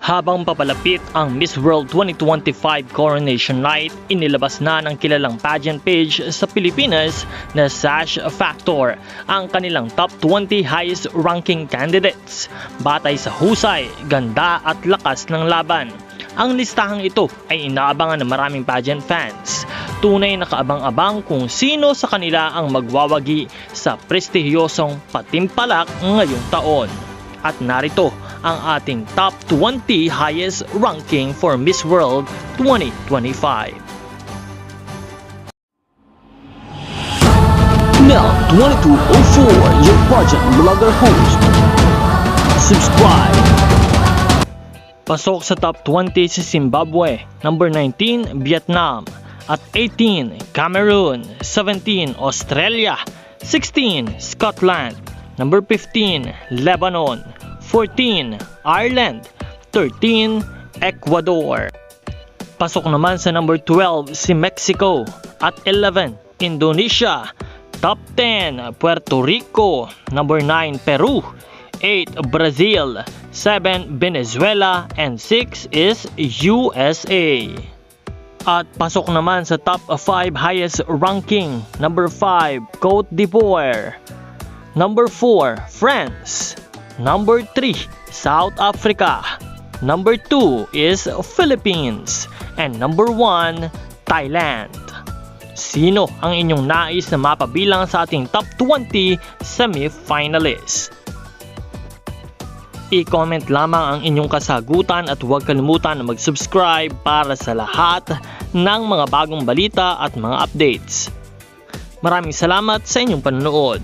Habang papalapit ang Miss World 2025 Coronation Night, inilabas na ng kilalang pageant page sa Pilipinas na Sash Factor ang kanilang top 20 highest ranking candidates batay sa husay, ganda at lakas ng laban. Ang listahang ito ay inaabangan ng maraming pageant fans. Tunay na kaabang-abang kung sino sa kanila ang magwawagi sa prestihiyosong patimpalak ngayong taon. At narito ang ating top 20 highest ranking for Miss World 2025. Now 2204, your pageant blogger host. Subscribe. Pasok sa top 20 si Zimbabwe, number 19 Vietnam, at 18 Cameroon, 17 Australia, 16 Scotland, number 15 Lebanon, 14 Ireland, 13 Ecuador. Pasok naman sa number 12 si Mexico, at 11 Indonesia, top 10 Puerto Rico, number 9 Peru, 8 Brazil, 7 Venezuela, and 6 is USA. At pasok naman sa top 5 highest ranking, number 5 Cote d'Ivoire, number 4 France, number 3 South Africa, number 2 is Philippines, and number 1 Thailand. Sino ang inyong nais na mapabilang sa ating top 20 semi-finalists? I-comment lamang ang inyong kasagutan at huwag kalimutan na mag-subscribe para sa lahat ng mga bagong balita at mga updates. Maraming salamat sa inyong panonood.